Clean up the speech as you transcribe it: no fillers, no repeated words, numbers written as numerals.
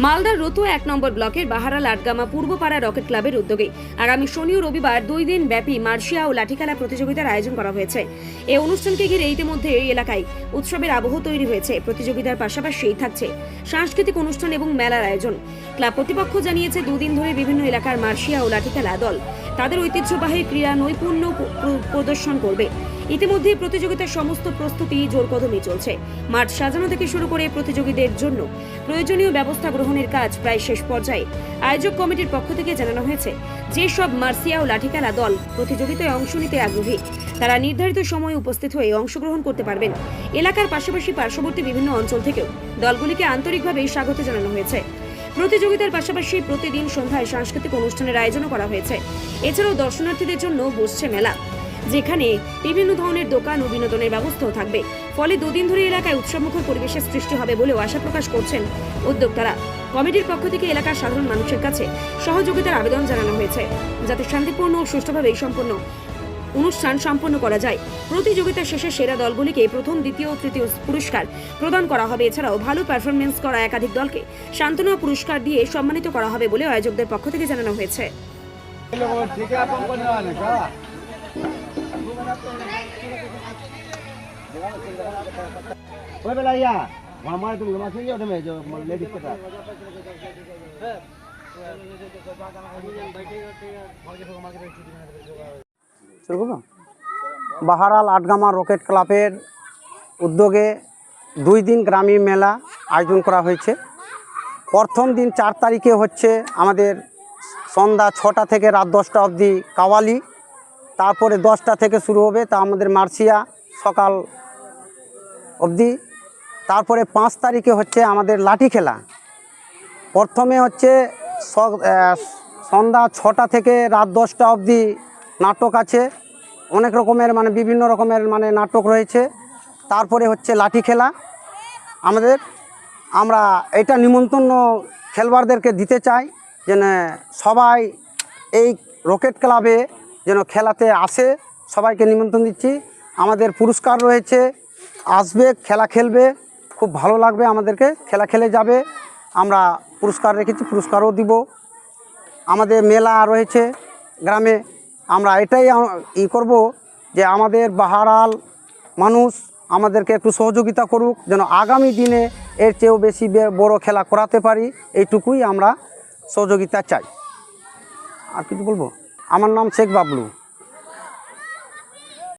মালদার রতুয়া 1 নম্বর ব্লকের বাহারাল আটগামা পূর্বপাড়া রকেট ক্লাবের উদ্যোগে আগামী শনি ও রবিবার 2 দিন ব্যাপী মার্শিয়া ও লাঠিখেলা প্রতিযোগিতার আয়োজন করা হয়েছে। এই অনুষ্ঠানকে ঘিরে ইতিমধ্যে এই এলাকায় উৎসবের আবহ তৈরি হয়েছে। প্রতিযোগিতার পাশাপাশি থাকছে সাংস্কৃতিক অনুষ্ঠান এবং মেলার আয়োজন। ক্লাব কর্তৃপক্ষ জানিয়েছে 2 দিন ধরে বিভিন্ন এলাকার মার্শিয়া ও লাঠিখেলা দল তাদের ঐতিহ্যবাহী ক্রীড়া নৈপুণ্য প্রদর্শন করবে। ইতিমধ্যে প্রতিযোগিতার সমস্ত প্রস্তুতি জোরকদমে চলছে। মাঠ সাজানো থেকে শুরু করে প্রতিযোগীদের জন্য প্রয়োজনীয় ব্যবস্থা গ্রহণের কাজ প্রায় শেষ পর্যায়ে। আয়োজক কমিটির পক্ষ থেকে জানানো হয়েছে, যে সব মার্শিয়া ও লাঠিখেলা দল প্রতিযোগিতায় অংশ নিতে আগ্রহী তারা নির্ধারিত সময়ে উপস্থিত হয়ে অংশগ্রহণ করতে পারবেন। এলাকার পাশাপাশি পার্শ্ববর্তী বিভিন্ন অঞ্চল থেকেও দলগুলিকে আন্তরিকভাবে স্বাগত জানানো হয়েছে। প্রতিযোগিতার পাশাপাশি প্রতিদিন সন্ধ্যায় সাংস্কৃতিক অনুষ্ঠানের আয়োজনও করা হয়েছে। এছাড়াও দর্শনার্থীদের জন্য বসছে মেলা, যেখানে বিভিন্ন ধরনের দোকান ও বিনোদনের ব্যবস্থাও থাকবে। ফলে 2 দিন ধরে এলাকায় উৎসবমুখর পরিবেশের সৃষ্টি হবে বলেও আশা প্রকাশ করছেন উদ্যোক্তারা। কমিটির পক্ষ থেকে এলাকার সাধারণ মানুষের কাছে সহযোগিতার আবেদন জানানো হয়েছে, যাতে শান্তিপূর্ণ ও সুষ্ঠুভাবে অনুষ্ঠান সম্পন্ন করা যায়। প্রতিযোগিতা শেষে সেরা দলগুলিকে প্রথম, দ্বিতীয় ও তৃতীয় পুরস্কার প্রদান করা হবে। এছাড়াও ভালো পারফরমেন্স করা একাধিক দলকে সান্ত্বনা পুরস্কার দিয়ে সম্মানিত করা হবে বলে আয়োজকদের পক্ষ থেকে জানানো হয়েছে। বাহারাল আটগামা রকেট ক্লাবের উদ্যোগে 2 দিন গ্রামীণ মেলা আয়োজন করা হয়েছে। প্রথম দিন 4 তারিখে হচ্ছে আমাদের সন্ধ্যা 6টা থেকে রাত 10টা অবধি কাওয়ালি, তারপরে 10টা থেকে শুরু হবে তা আমাদের মার্শিয়া সকাল অবধি। তারপরে 5 তারিখে হচ্ছে আমাদের লাঠি খেলা। প্রথমে হচ্ছে সন্ধ্যা 6টা থেকে রাত 10টা অবধি নাটক আছে, অনেক রকমের বিভিন্ন রকমের নাটক রয়েছে। তারপরে হচ্ছে লাঠি খেলা। আমরা এটা নিমন্ত্রণ খেলোয়াড়দেরকে দিতে চাই যেন সবাই এই রকেট ক্লাবে যেন খেলাতে আসে, সবাইকে নিমন্ত্রণ দিচ্ছি। আমাদের পুরস্কার রয়েছে, আসবে, খেলা খেলবে, খুব ভালো লাগবে আমাদেরকে, খেলা খেলে যাবে। আমরা পুরস্কার রেখেছি, পুরস্কারও দিব। আমাদের মেলা রয়েছে গ্রামে, আমরা এটাই করব যে আমাদের বাহারাল মানুষ আমাদেরকে একটু সহযোগিতা করুক, যেন আগামী দিনে এর চেয়েও বেশি বড় খেলা করাতে পারি, এইটুকুই আমরা সহযোগিতা চাই। আর কিছু বলবো? আমার নাম শেখ বাবলু।